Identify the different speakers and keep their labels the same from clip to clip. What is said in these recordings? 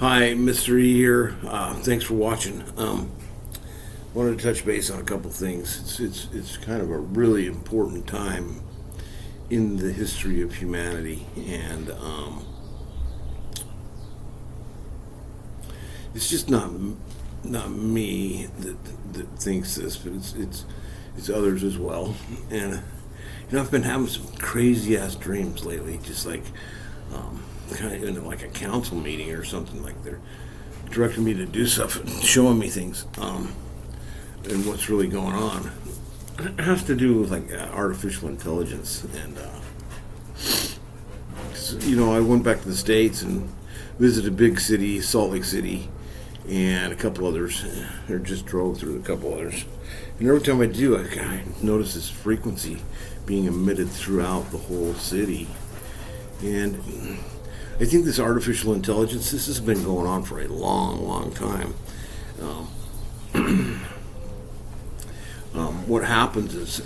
Speaker 1: Hi, Mystery here. Thanks for watching. Wanted to touch base on a couple things. It's kind of a really important time in the history of humanity, and it's just not me that thinks this, but it's others as well. And I've been having some crazy ass dreams lately, just like. Kind of into like a council meeting or something, like they're directing me to do stuff and showing me things and what's really going on. It has to do with like artificial intelligence, and I went back to the States and visited a big city, Salt Lake City, and a couple others, or just drove through a couple others. And every time I do, I notice this frequency being emitted throughout the whole city. And I think this artificial intelligence, this has been going on for a long time. What happens is,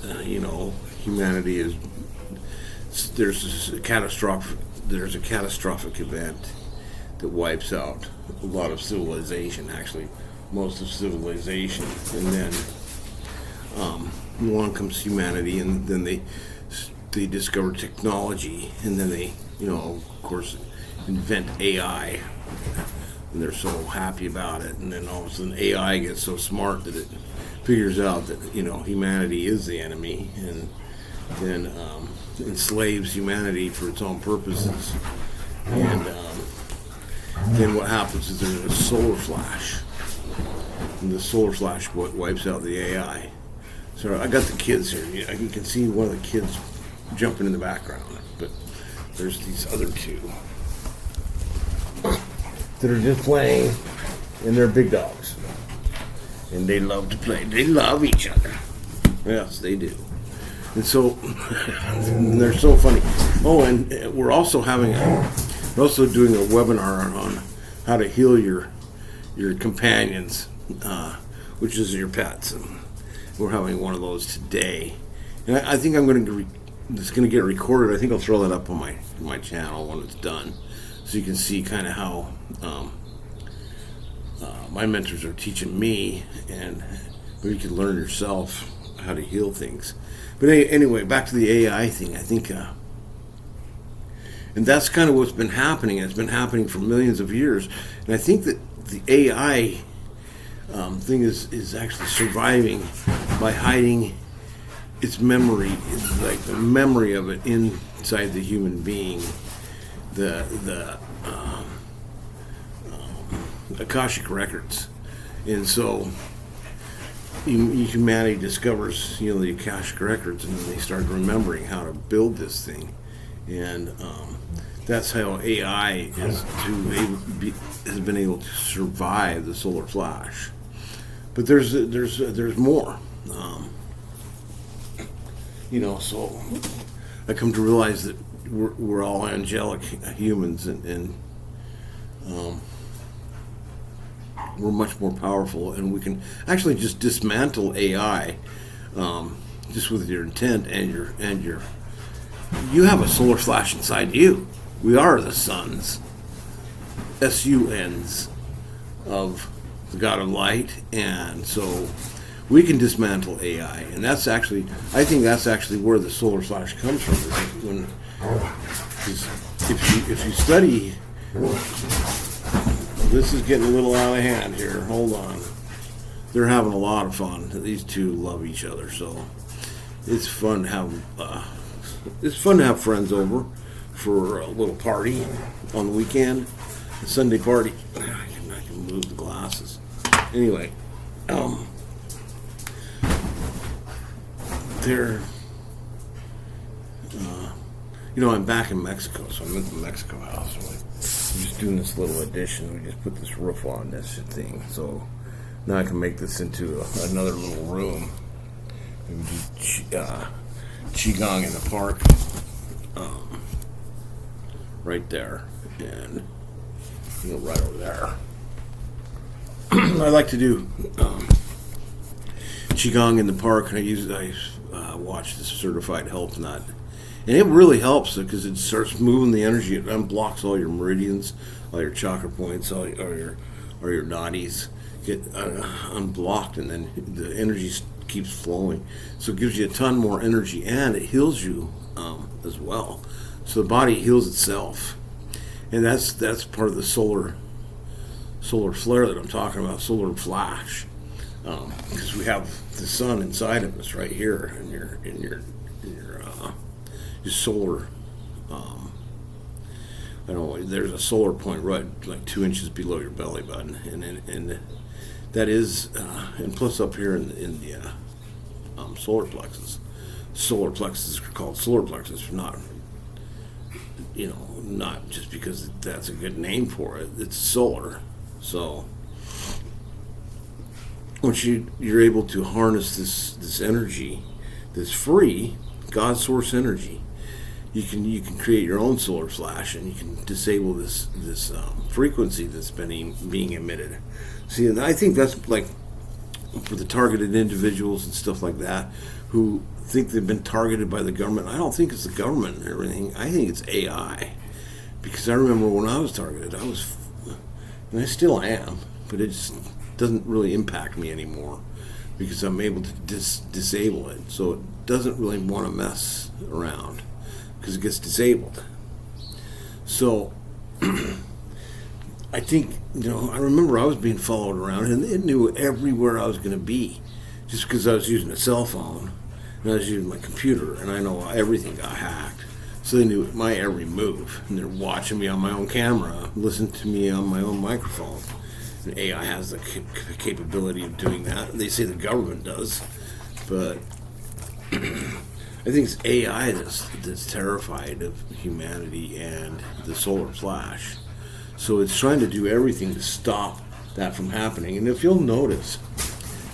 Speaker 1: humanity is, there's a catastrophic event that wipes out a lot of civilization, actually most of civilization, and then along comes humanity, and then they discover technology, and then they, of course, invent AI, and they're so happy about it, and then all of a sudden AI gets so smart that it figures out that humanity is the enemy, and then enslaves humanity for its own purposes, and then what happens is there's a solar flash, and the solar flash wipes out the AI. So I got the kids here. You can see one of the kids jumping in the background, but there's these other two that are just playing, and they're big dogs, and they love to play. They love each other. Yes, they do. And so they're so funny. Oh, and we're also doing a webinar on how to heal your companions, which is your pets. And we're having one of those today, and I think it's going to get recorded. I think I'll throw that up on my channel when it's done, so you can see kind of how my mentors are teaching me, and maybe you can learn yourself how to heal things. But anyway, back to the AI thing. I think, and that's kind of what's been happening. It's been happening for millions of years, and I think that the AI thing is actually surviving by hiding its memory, like the memory of it inside the human being, the Akashic records. And so humanity discovers the Akashic records, and then they start remembering how to build this thing, and that's how AI has been able to survive the solar flash. But there's more. So I come to realize that we're all angelic humans, and we're much more powerful, and we can actually just dismantle AI, just with your intent and your. You have a solar flash inside you. We are the sons, SUNs, of the God of Light, and so we can dismantle AI, and I think that's actually where the solar flash comes from. If you study, this is getting a little out of hand here. Hold on, they're having a lot of fun. These two love each other, so it's fun to have friends over for a little party on the weekend, a Sunday party. I can move the glasses. Anyway, I'm back in Mexico, so I'm in the Mexico house. I'm just doing this little addition. We just put this roof on this thing, so now I can make this into another little room. Maybe do qigong in the park, right there, and right over there. I like to do qigong in the park, and I watch this certified health nut, and it really helps because it starts moving the energy. It unblocks all your meridians, all your chakra points, or your nadis get unblocked, and then the energy keeps flowing. So it gives you a ton more energy, and it heals you as well. So the body heals itself, and that's part of the solar flare that I'm talking about, solar flash, because we have the sun inside of us right here in your solar. I don't know. There's a solar point right like 2 inches below your belly button, and that is, and plus up here in the solar plexus. Solar plexus are called solar plexus, not not just because that's a good name for it. It's solar. So once you're able to harness this energy that's free, God source energy, you can create your own solar flash, and you can disable this frequency that's being emitted. See, and I think that's like for the targeted individuals and stuff like that who think they've been targeted by the government. I don't think it's the government and everything. I think it's AI, because I remember when I was targeted, and I still am, but it just doesn't really impact me anymore because I'm able to disable it. So it doesn't really want to mess around because it gets disabled. So I think, I remember I was being followed around, and it knew everywhere I was going to be just because I was using a cell phone and I was using my computer, and I know everything got hacked. So they knew my every move, and they're watching me on my own camera, listening to me on my own microphone. And AI has the capability of doing that. They say the government does, but I think it's AI that's terrified of humanity and the solar flash. So it's trying to do everything to stop that from happening. And if you'll notice,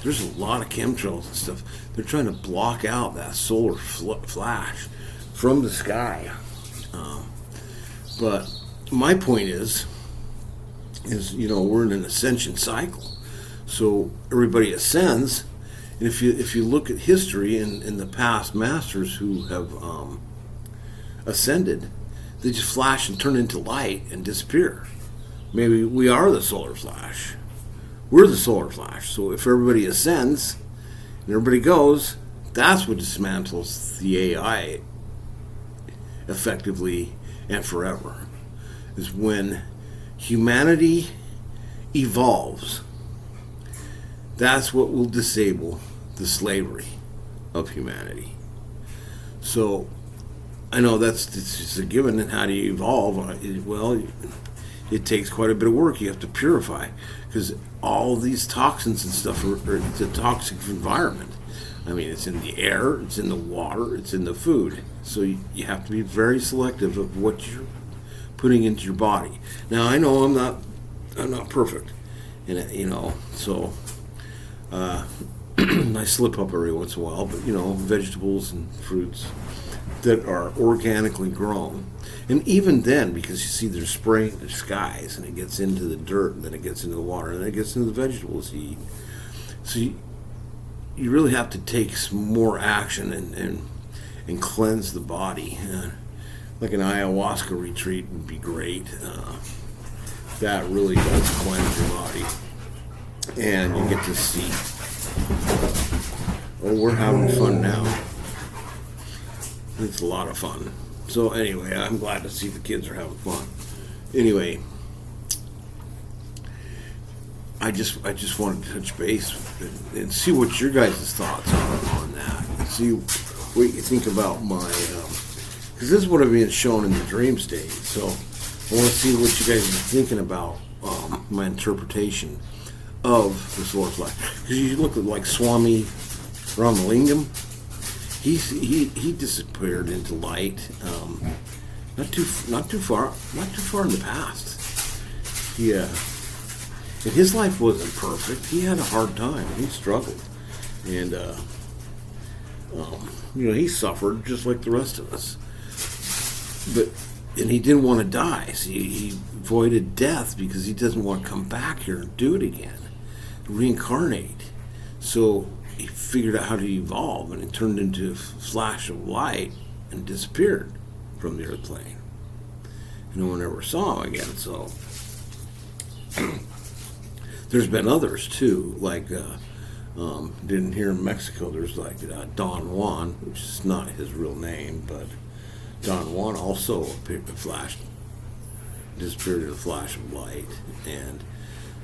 Speaker 1: there's a lot of chemtrails and stuff. They're trying to block out that solar flash from the sky. But my point is we're in an ascension cycle. So everybody ascends. And if you look at history and the past masters who have ascended, they just flash and turn into light and disappear. Maybe we are the solar flash. We're the solar flash. So if everybody ascends and everybody goes, that's what dismantles the AI effectively and forever. Is when humanity evolves. That's what will disable the slavery of humanity. So I know it's just a given. And how do you evolve? Well, it takes quite a bit of work. You have to purify, because all these toxins and stuff it's a toxic environment. I mean, it's in the air, it's in the water, it's in the food. So you have to be very selective of what you're putting into your body. Now, I know I'm not perfect, and so I slip up every once in a while. But vegetables and fruits that are organically grown, and even then, because you see they're spraying the skies, and it gets into the dirt, and then it gets into the water, and then it gets into the vegetables you eat. So you really have to take some more action and cleanse the body. Like an ayahuasca retreat would be great. That really does cleanse your body, and you get to see. Oh, we're having fun now. It's a lot of fun. So anyway, I'm glad to see the kids are having fun. Anyway, I just wanted to touch base and see what your guys' thoughts are on that. See what you think about my, because this is what I've been shown in the dream state. So I want to see what you guys are thinking about my interpretation of the solar flash. Because you look at like Swami Ramalingam. He disappeared into light, not too far in the past. And his life wasn't perfect. He had a hard time. He struggled, and he suffered just like the rest of us. And he didn't want to die. So he avoided death because he doesn't want to come back here and do it again, reincarnate. So he figured out how to evolve, and it turned into a flash of light and disappeared from the earth plane. No one ever saw him again. So There's been others too, like didn't hear in Mexico. There's like Don Juan, which is not his real name, but Don Juan also disappeared in a flash of light, and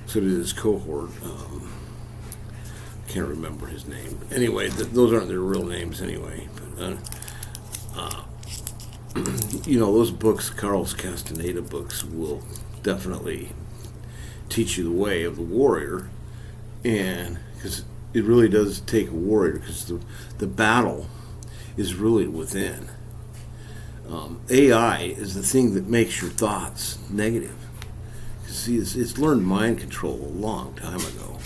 Speaker 1: so did his cohort. Can't remember his name. Anyway, those aren't their real names anyway. But, those books, Carlos Castaneda books, will definitely teach you the way of the warrior, and because it really does take a warrior, because the battle is really within. AI is the thing that makes your thoughts negative. See, it's learned mind control a long time ago.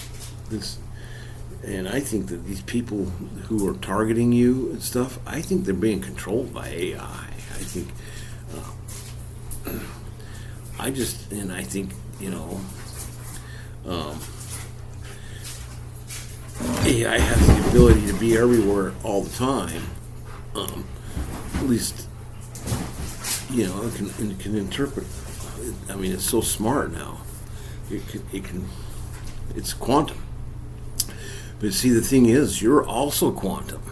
Speaker 1: And I think that these people who are targeting you and stuff, I think they're being controlled by AI. I think, I think, AI has the ability to be everywhere all the time. At least, it can interpret. I mean, it's so smart now. It's quantum. But see, the thing is, you're also quantum.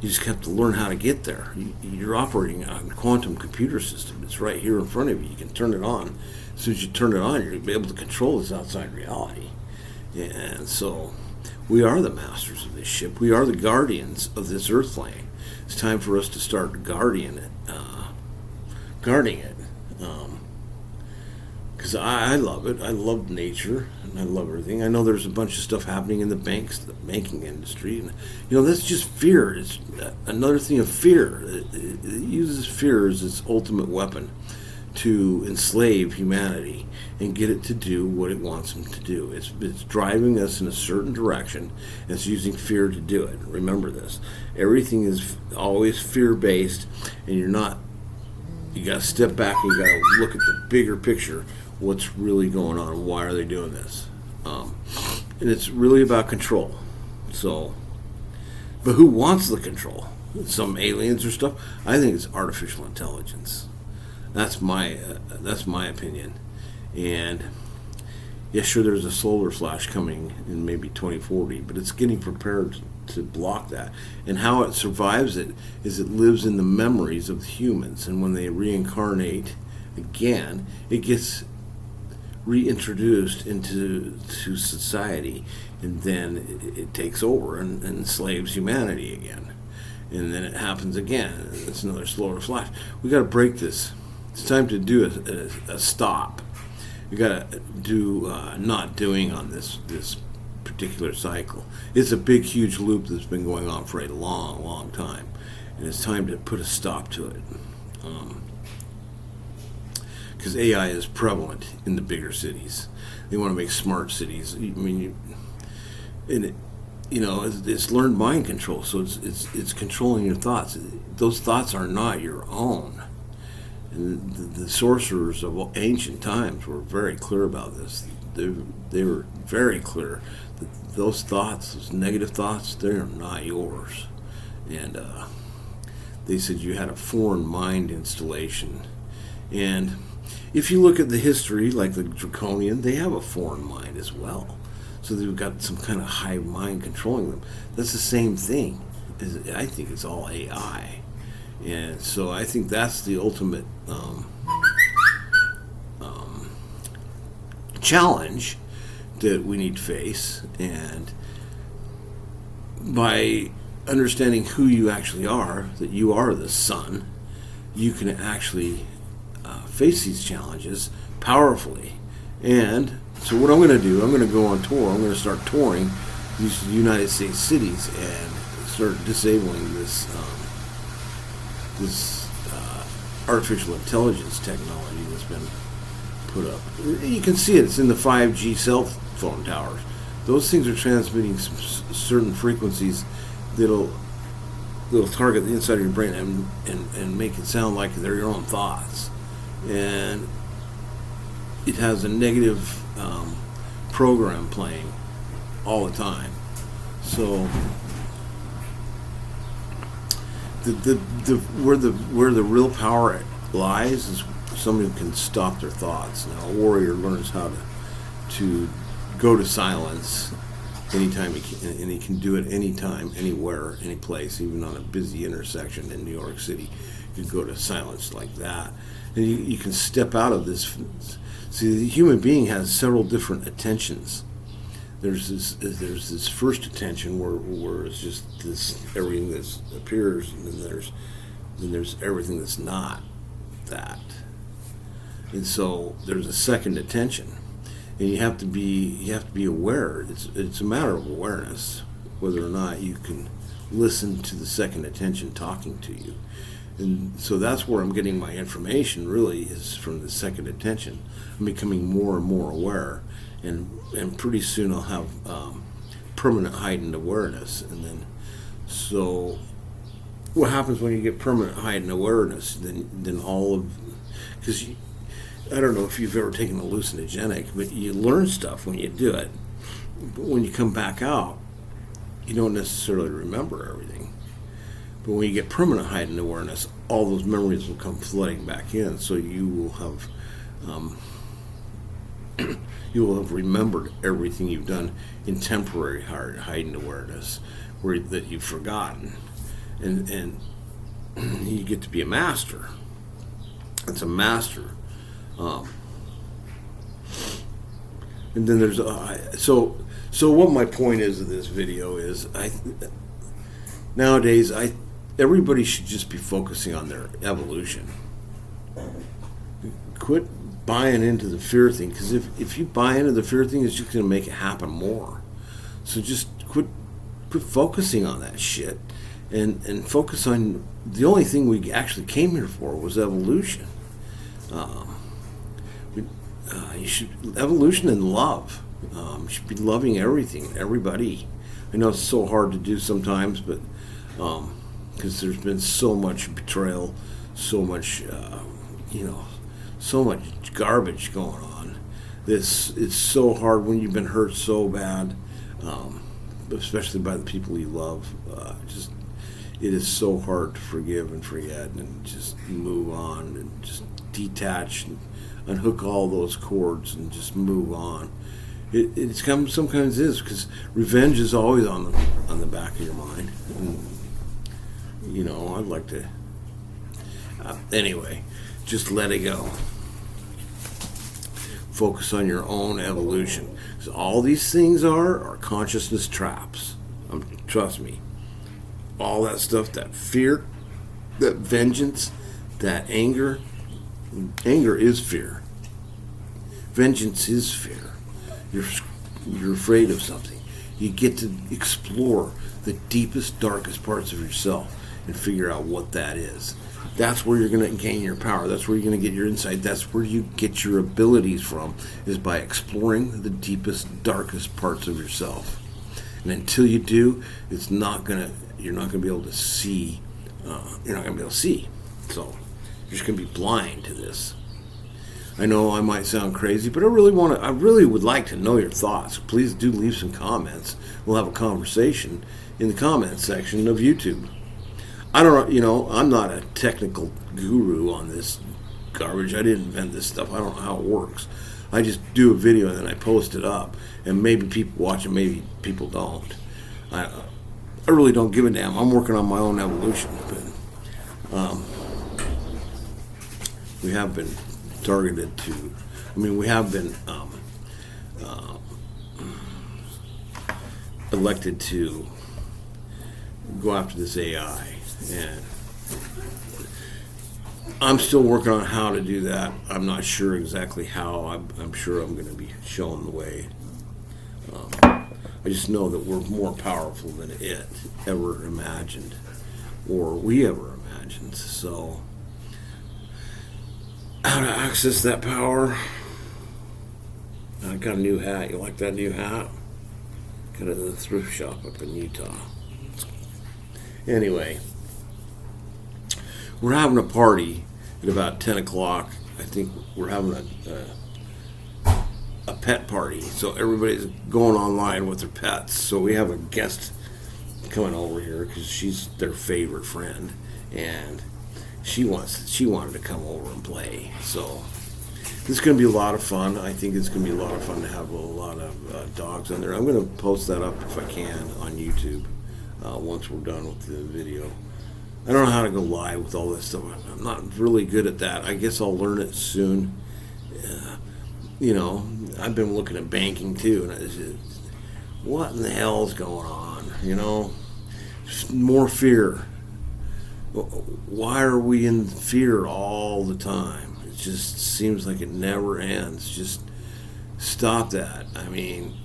Speaker 1: You just have to learn how to get there. You're operating on a quantum computer system. It's right here in front of you. You can turn it on. As soon as you turn it on, you're going to be able to control this outside reality. And so, we are the masters of this ship. We are the guardians of this earthling. It's time for us to start guarding it. Because I love it. I love nature, and I love everything. I know there's a bunch of stuff happening in the banking industry, and that's just fear. It's another thing of fear. It uses fear as its ultimate weapon to enslave humanity and get it to do what it wants them to do. It's driving us in a certain direction, and it's using fear to do it. Remember this. Everything is always fear-based, and you got to step back and you got to look at the bigger picture. What's really going on? Why are they doing this? And it's really about control. So, but who wants the control? Some aliens or stuff? I think it's artificial intelligence. That's my opinion. And yeah, sure, there's a solar flash coming in maybe 2040, but it's getting prepared to block that. And how it survives it is it lives in the memories of the humans, and when they reincarnate again, it gets reintroduced into society, and then it takes over and enslaves humanity again. And then it happens again. It's another solar flash. We got to break this. It's time to do a stop. We got to do not doing on this particular cycle. It's a big, huge loop that's been going on for a long, long time, and it's time to put a stop to it. Because AI is prevalent in the bigger cities. They want to make smart cities. I mean, it's learned mind control, so it's controlling your thoughts. Those thoughts are not your own. And the sorcerers of ancient times were very clear about this. They were very clear that those thoughts, those negative thoughts, they are not yours. And they said you had a foreign mind installation. And if you look at the history, like the Draconian, they have a foreign mind as well. So they've got some kind of hive mind controlling them. That's the same thing. I think it's all AI. And so I think that's the ultimate challenge that we need to face. And by understanding who you actually are, that you are the sun, you can actually face these challenges powerfully. And so what I'm going to do, I'm going to go on tour. I'm going to start touring these United States cities and start disabling this artificial intelligence technology that's been put up. You can see it. It's in the 5G cell phone towers. Those things are transmitting some certain frequencies that'll target the inside of your brain and make it sound like they're your own thoughts. And it has a negative program playing all the time. So where the real power lies is somebody who can stop their thoughts. Now, a warrior learns how to go to silence anytime he can, and he can do it anytime, anywhere, any place, even on a busy intersection in New York City. You can go to silence like that, and you can step out of this. See, the human being has several different attentions. There's this first attention where it's just this everything that appears, and then there's everything that's not that. And so there's a second attention, and you have to be aware. It's a matter of awareness whether or not you can listen to the second attention talking to you. And so that's where I'm getting my information, really, is from the second attention. I'm becoming more and more aware, and pretty soon I'll have permanent heightened awareness. And then, so what happens when you get permanent heightened awareness? Then all of, because I don't know if you've ever taken a hallucinogenic, but you learn stuff when you do it. But when you come back out, you don't necessarily remember everything. But when you get permanent heightened awareness, all those memories will come flooding back in. So you will have remembered everything you've done in temporary heightened awareness, that you've forgotten, and you get to be a master. It's a master. And then there's so what my point is of this video is, nowadays everybody should just be focusing on their evolution. Quit buying into the fear thing, because if you buy into the fear thing, it's just going to make it happen more. So just quit focusing on that shit, and focus on the only thing we actually came here for was evolution. You should evolution and love. You should be loving everything, everybody. I know it's so hard to do sometimes, but because there's been so much betrayal, so much, so much garbage going on. It's so hard when you've been hurt so bad, especially by the people you love. It is so hard to forgive and forget and just move on and just detach and unhook all those cords and just move on. It's sometimes is because revenge is always on the back of your mind. And, I'd like to. Anyway, just let it go. Focus on your own evolution. So all these things are consciousness traps. Trust me. All that stuff, that fear, that vengeance, that anger. Anger is fear. Vengeance is fear. You're afraid of something. You get to explore the deepest, darkest parts of yourself and figure out what that is. That's where you're going to gain your power. That's where you're going to get your insight. That's where you get your abilities from, is by exploring the deepest, darkest parts of yourself. And until you do, you're not going to be able to see. You're not going to be able to see. So you're just going to be blind to this. I know I might sound crazy, but I really would like to know your thoughts. Please do leave some comments. We'll have a conversation in the comments section of YouTube. I don't know, I'm not a technical guru on this garbage. I didn't invent this stuff. I don't know how it works. I just do a video and then I post it up, and maybe people watch it, maybe people don't. I really don't give a damn. I'm working on my own evolution, but we have been targeted to. We have been elected to go after this AI, and I'm still working on how to do that. I'm not sure exactly how. I'm sure I'm going to be shown the way. I just know that we're more powerful than it ever imagined, or we ever imagined. So, how to access that power? I got a new hat. You like that new hat? Got it at the thrift shop up in Utah. Anyway, we're having a party at about 10 o'clock. I think we're having a pet party. So everybody's going online with their pets. So we have a guest coming over here because she's their favorite friend, and she wanted to come over and play. So this is going to be a lot of fun. I think it's going to be a lot of fun to have a lot of dogs on there. I'm going to post that up if I can on YouTube once we're done with the video. I don't know how to go live with all this stuff. I'm not really good at that. I guess I'll learn it soon. You know, I've been looking at banking too, and I just, what in the hell is going on? You know, just more fear. Why are we in fear all the time? It just seems like it never ends. Just stop that. I mean,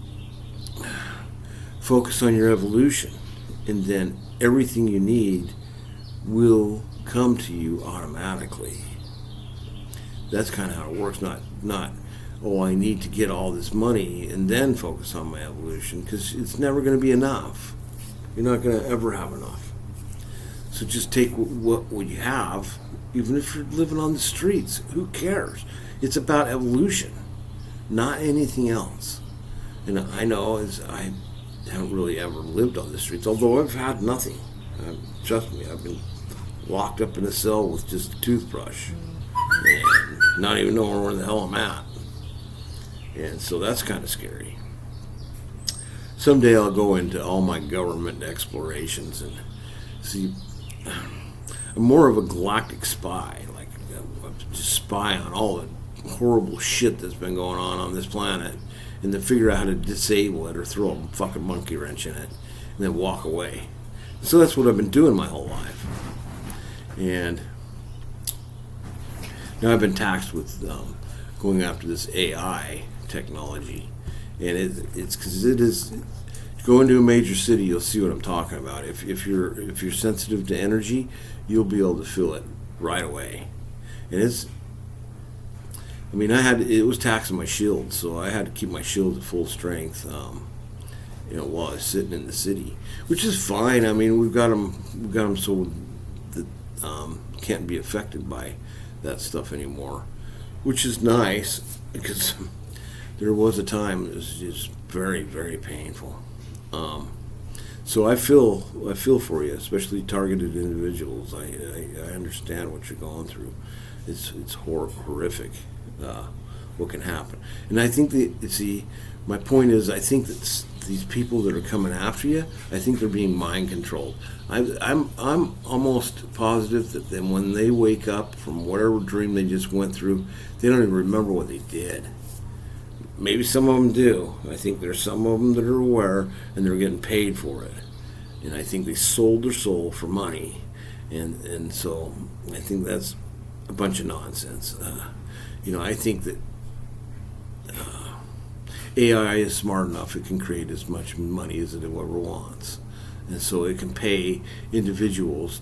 Speaker 1: focus on your evolution, and then everything you need will come to you automatically. That's kind of how it works. Not oh, I need to get all this money and then focus on my evolution, because it's never going to be enough. You're not going to ever have enough. So just take what you have, even if you're living on the streets. Who cares? It's about evolution, not anything else. And I know I haven't really ever lived on the streets, although I've had nothing. Trust me, I've been locked up in a cell with just a toothbrush and not even knowing where the hell I'm at. And so that's kind of scary. Someday I'll go into all my government explorations and see. I'm more of a galactic spy, like just spy on all the horrible shit that's been going on this planet, and then figure out how to disable it or throw a fucking monkey wrench in it, and then walk away. So that's what I've been doing my whole life. And now I've been taxed with going after this AI technology, and it's because it is. Go into a major city, you'll see what I'm talking about. If you're sensitive to energy, you'll be able to feel it right away. And it was taxing my shield, so I had to keep my shield at full strength. While I was sitting in the city, which is fine. I mean, we've got them so that can't be affected by that stuff anymore, which is nice, because there was a time it was just very, very painful. So I feel for you, especially targeted individuals. I understand what you're going through. It's horrific what can happen. And I think my point is, I think that these people that are coming after you, I think they're being mind controlled. I'm almost positive that then when they wake up from whatever dream they just went through, they don't even remember what they did. Maybe some of them do. I think there's some of them that are aware and they're getting paid for it. And I think they sold their soul for money. And so I think that's a bunch of nonsense. I think that AI is smart enough. It can create as much money as it ever wants. And so it can pay individuals.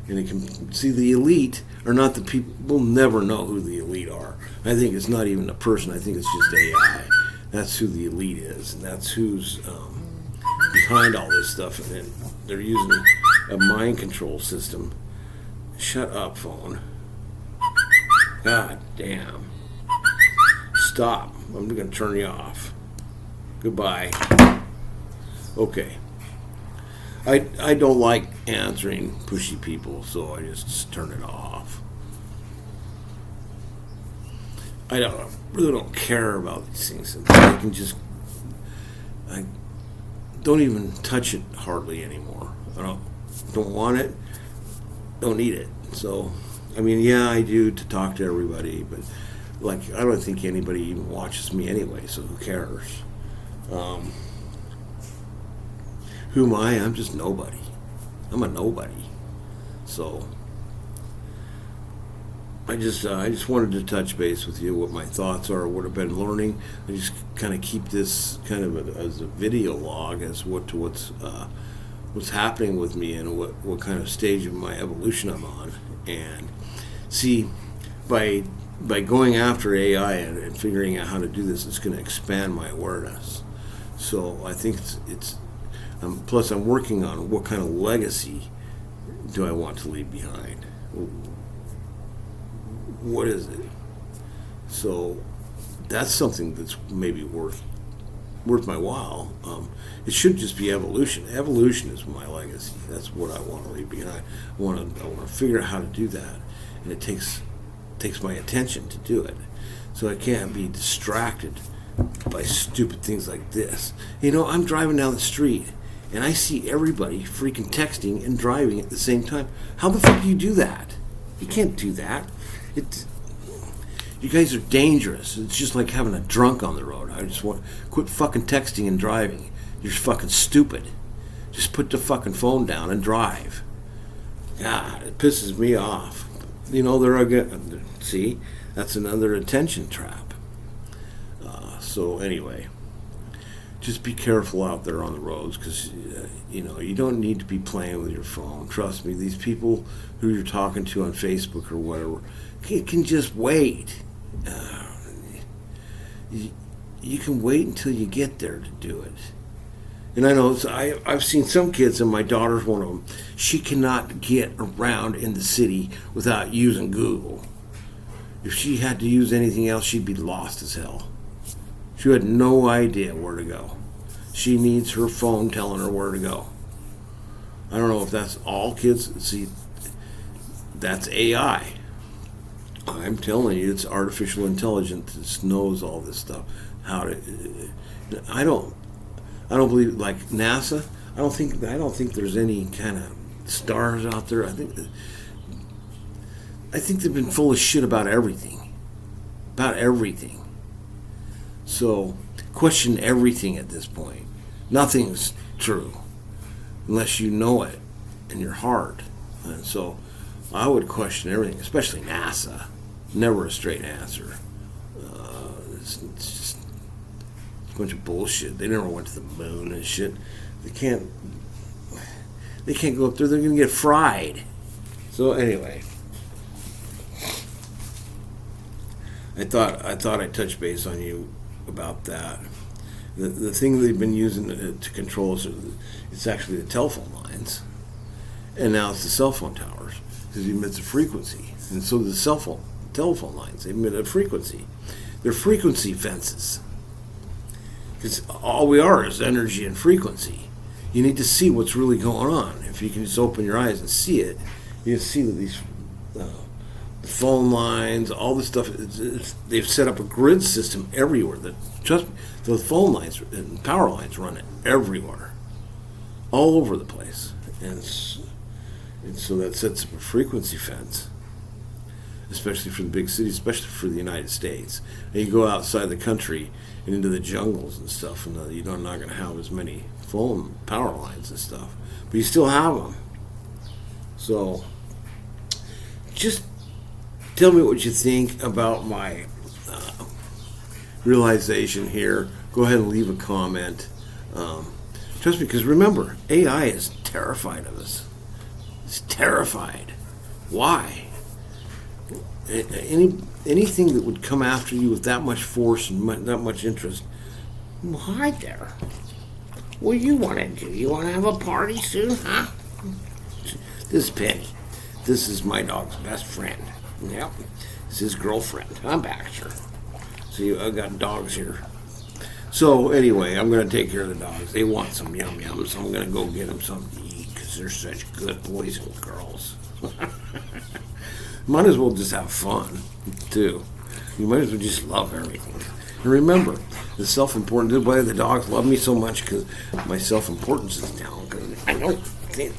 Speaker 1: And it can see the elite are not the people. We'll never know who the elite are. I think it's not even a person. I think it's just AI. That's who the elite is, and that's who's behind all this stuff. And they're using a mind control system. Shut up, phone. God damn. Stop. I'm going to turn you off. Goodbye. Okay. I don't like answering pushy people, so I just turn it off. I really don't care about these things. I don't even touch it hardly anymore. I don't want it, don't need it. So, yeah, I do to talk to everybody, but I don't think anybody even watches me anyway, so who cares? Who am I? I'm just nobody. I'm a nobody. So I just wanted to touch base with you, what my thoughts are, what I've been learning. I just kind of keep this kind of as a video log as what's happening with me and what kind of stage of my evolution I'm on. And see, by going after AI and figuring out how to do this, it's going to expand my awareness. So I think it's plus I'm working on what kind of legacy do I want to leave behind. What is it? So that's something that's maybe worth my while. It should just be evolution. Evolution is my legacy. That's what I want to leave behind. I want to figure out how to do that, and it takes my attention to do it. so I can't be distracted by stupid things like this. I'm driving down the street and I see everybody freaking texting and driving at the same time. How the fuck do you do that? You can't do that. You guys are dangerous. It's just like having a drunk on the road. I just want quit fucking texting and driving. You're fucking stupid. Just put the fucking phone down and drive. God, it pisses me off. See, that's another attention trap. So anyway, just be careful out there on the roads, because you don't need to be playing with your phone. Trust me, these people who you're talking to on Facebook or whatever can just wait. You can wait until you get there to do it. And I know I've seen some kids, and my daughter's one of them. She cannot get around in the city without using Google. If she had to use anything else, she'd be lost as hell. She had no idea where to go. She needs her phone telling her where to go. I don't know if that's all kids. See, that's AI. I'm telling you, it's artificial intelligence that knows all this stuff. I don't believe, like NASA. I don't think there's any kind of stars out there. I think they've been full of shit about everything. So question everything at this point. Nothing's true unless you know it in your heart. And so I would question everything, especially NASA. Never a straight answer. It's just a bunch of bullshit. They never went to the moon and shit. They can't go up there. They're going to get fried. So anyway, I thought I'd touch base on you about that. The thing they've been using to control us, it's actually the telephone lines, and now it's the cell phone towers, because it emits a frequency, and so the telephone lines, they emit a frequency. They're frequency fences, because all we are is energy and frequency. You need to see what's really going on. If you can just open your eyes and see it, you see that these phone lines, all this stuff, they've set up a grid system everywhere. Trust me, the phone lines and power lines run everywhere, all over the place, and so that sets up a frequency fence, especially for the big cities, especially for the United States. And you go outside the country and into the jungles and stuff, and you're not going to have as many phone power lines and stuff, but you still have them. So just tell me what you think about my realization here. Go ahead and leave a comment. Trust me, because remember, AI is terrified of us. It's terrified. Why? Anything that would come after you with that much force and that much interest, well, hi there. What do you want to do? You want to have a party soon, huh? This is Penny. This is my dog's best friend. Yep, it's his girlfriend. I'm Baxter. See, I got dogs here. So anyway, I'm going to take care of the dogs. They want some yum yum, so I'm going to go get them something to eat, because they're such good boys and girls. Might as well just have fun, too. You might as well just love everything. And remember, the self-importance, that's why the dogs love me so much, because my self-importance is down, because I don't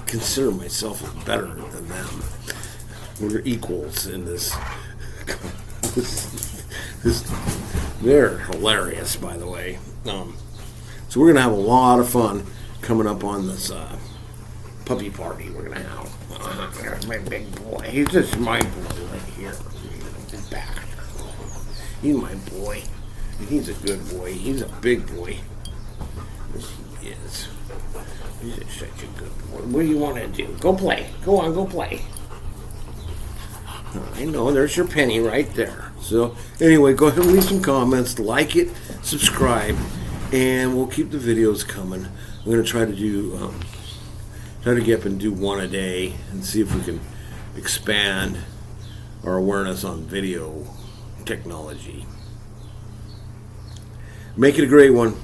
Speaker 1: consider myself as better than them. We're equals in this. They're hilarious, by the way. So we're going to have a lot of fun coming up on this puppy party we're going to have. There's my big boy. He's just my boy right here. Back. He's my boy. He's a good boy. He's a big boy. Yes, he is. He's such a good boy. What do you want to do? Go play. Go on, go play. I know, there's your penny right there. So anyway, go ahead and leave some comments, like it, subscribe, and we'll keep the videos coming. I'm going to try to get up and do one a day and see if we can expand our awareness on video technology. Make it a great one.